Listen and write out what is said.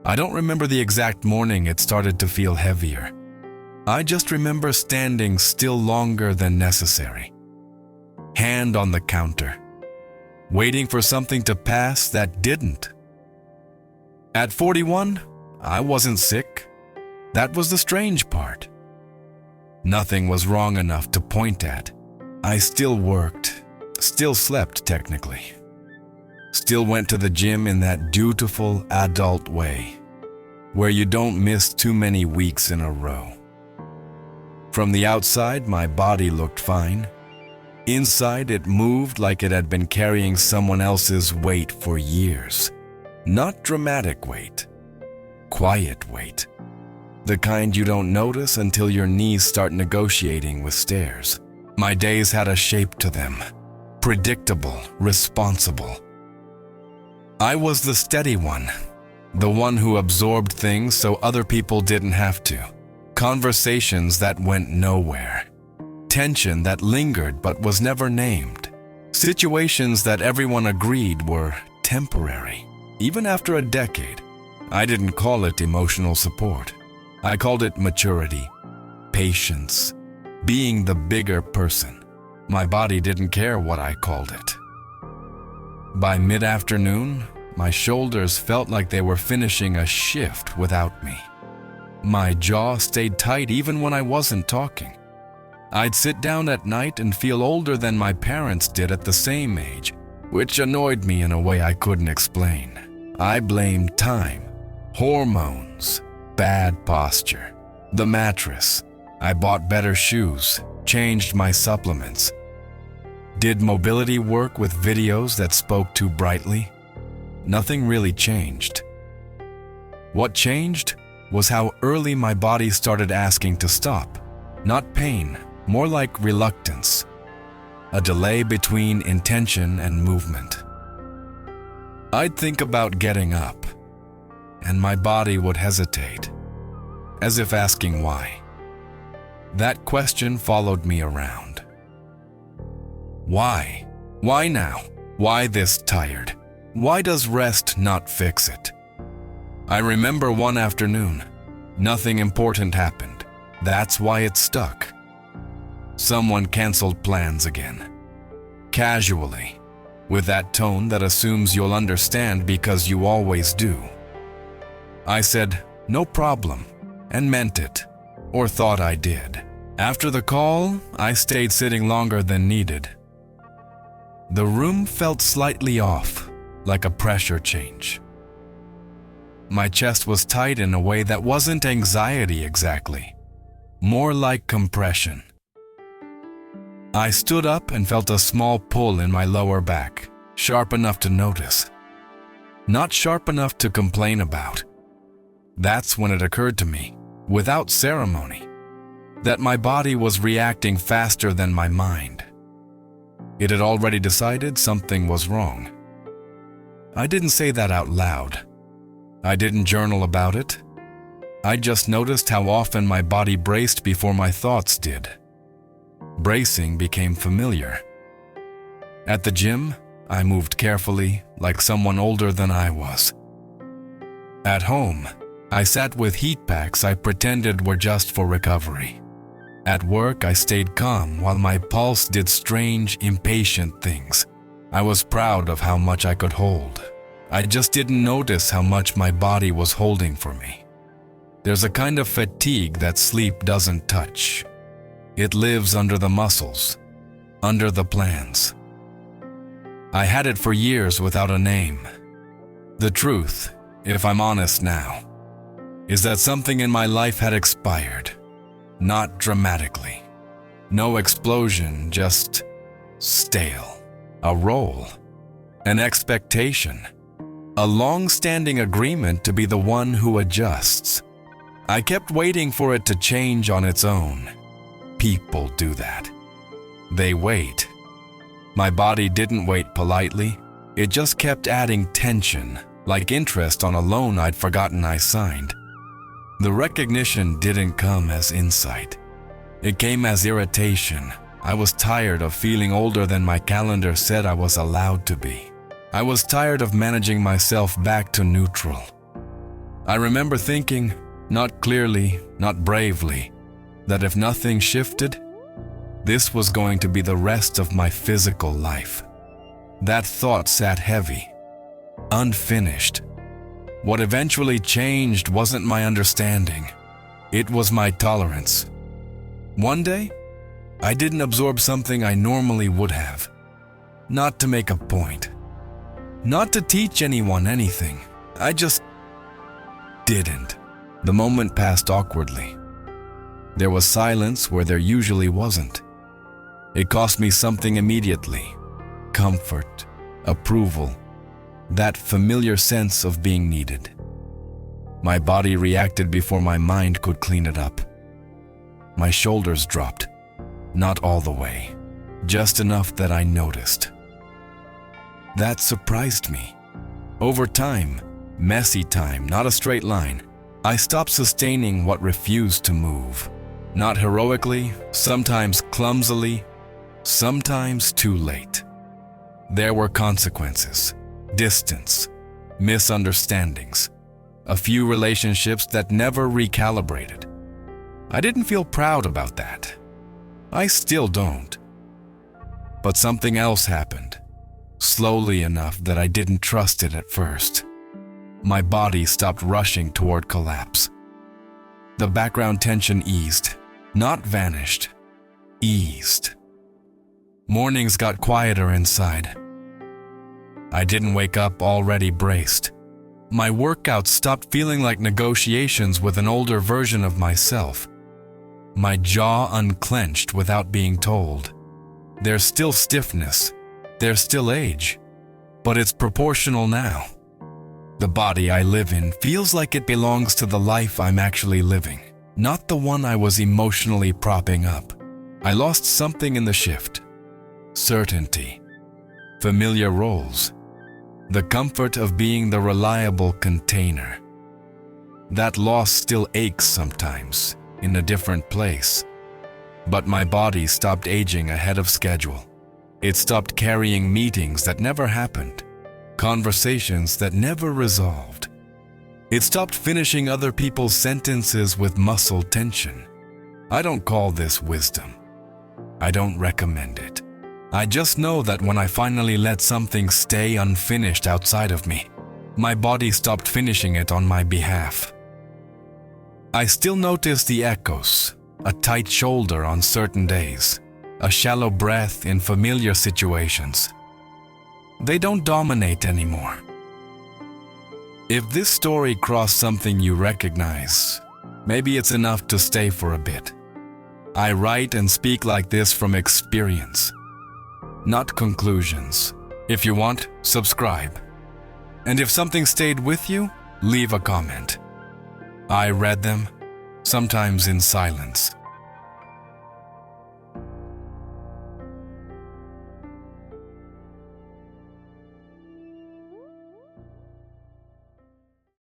I don't remember the exact morning it started to feel heavier. I just remember standing still longer than necessary, hand on the counter, waiting for something to pass that didn't. At 41, I wasn't sick. That was the strange part. Nothing was wrong enough to point at. I still worked, still slept technically, still went to the gym in that dutiful adult way, where you don't miss too many weeks in a row. From the outside, my body looked fine. Inside, it moved like it had been carrying someone else's weight for years. Not dramatic weight, quiet weight. The kind you don't notice until your knees start negotiating with stairs. My days had a shape to them, predictable, responsible. I was the steady one, the one who absorbed things so other people didn't have to. Conversations that went nowhere. Tension that lingered but was never named. Situations that everyone agreed were temporary. Even after a decade, I didn't call it emotional support. I called it maturity, patience, being the bigger person. My body didn't care what I called it. By mid-afternoon, my shoulders felt like they were finishing a shift without me. My jaw stayed tight even when I wasn't talking. I'd sit down at night and feel older than my parents did at the same age, which annoyed me in a way I couldn't explain. I blamed time, hormones, bad posture, the mattress. I bought better shoes, changed my supplements. Did mobility work with videos that spoke too brightly? Nothing really changed. What changed was how early my body started asking to stop. Not pain, more like reluctance. A delay between intention and movement. I'd think about getting up, and my body would hesitate, as if asking why. That question followed me around. Why? Why now? Why this tired? Why does rest not fix it? I remember one afternoon, nothing important happened. That's why it stuck. Someone canceled plans again. Casually, with that tone that assumes you'll understand because you always do. I said, "No problem," and meant it, or thought I did. After the call, I stayed sitting longer than needed. The room felt slightly off, like a pressure change. My chest was tight in a way that wasn't anxiety exactly, more like compression. I stood up and felt a small pull in my lower back, sharp enough to notice. Not sharp enough to complain about. That's when it occurred to me, without ceremony, that my body was reacting faster than my mind. It had already decided something was wrong. I didn't say that out loud. I didn't journal about it. I just noticed how often my body braced before my thoughts did. Bracing became familiar. At the gym, I moved carefully, like someone older than I was. At home, I sat with heat packs I pretended were just for recovery. At work, I stayed calm while my pulse did strange, impatient things. I was proud of how much I could hold. I just didn't notice how much my body was holding for me. There's a kind of fatigue that sleep doesn't touch. It lives under the muscles, under the plans. I had it for years without a name. The truth, if I'm honest now, is that something in my life had expired. Not dramatically. No explosion, just stale. A role, an expectation, a long-standing agreement to be the one who adjusts. I kept waiting for it to change on its own. People do that. They wait. My body didn't wait politely. It just kept adding tension, like interest on a loan I'd forgotten I signed. The recognition didn't come as insight. It came as irritation. I was tired of feeling older than my calendar said I was allowed to be. I was tired of managing myself back to neutral. I remember thinking, not clearly, not bravely, that if nothing shifted, this was going to be the rest of my physical life. That thought sat heavy, unfinished. What eventually changed wasn't my understanding. It was my tolerance. One day, I didn't absorb something I normally would have. Not to make a point. Not to teach anyone anything. I just didn't. The moment passed awkwardly. There was silence where there usually wasn't. It cost me something immediately. Comfort, approval, that familiar sense of being needed. My body reacted before my mind could clean it up. My shoulders dropped, not all the way, just enough that I noticed. That surprised me. Over time, messy time, not a straight line, I stopped sustaining what refused to move. Not heroically, sometimes clumsily, sometimes too late. There were consequences, distance, misunderstandings, a few relationships that never recalibrated. I didn't feel proud about that. I still don't. But something else happened, slowly enough that I didn't trust it at first. My body stopped rushing toward collapse. The background tension eased, not vanished, eased. Mornings got quieter inside. I didn't wake up already braced. My workouts stopped feeling like negotiations with an older version of myself. My jaw unclenched without being told. There's still stiffness, there's still age, but it's proportional now. The body I live in feels like it belongs to the life I'm actually living, not the one I was emotionally propping up. I lost something in the shift. Certainty, familiar roles, the comfort of being the reliable container. That loss still aches sometimes, in a different place. But my body stopped aging ahead of schedule. It stopped carrying meetings that never happened, conversations that never resolved. It stopped finishing other people's sentences with muscle tension. I don't call this wisdom. I don't recommend it. I just know that when I finally let something stay unfinished outside of me, my body stopped finishing it on my behalf. I still notice the echoes, a tight shoulder on certain days, a shallow breath in familiar situations. They don't dominate anymore. If this story crossed something you recognize, maybe it's enough to stay for a bit. I write and speak like this from experience, not conclusions. If you want, subscribe. And if something stayed with you, leave a comment. I read them, sometimes in silence.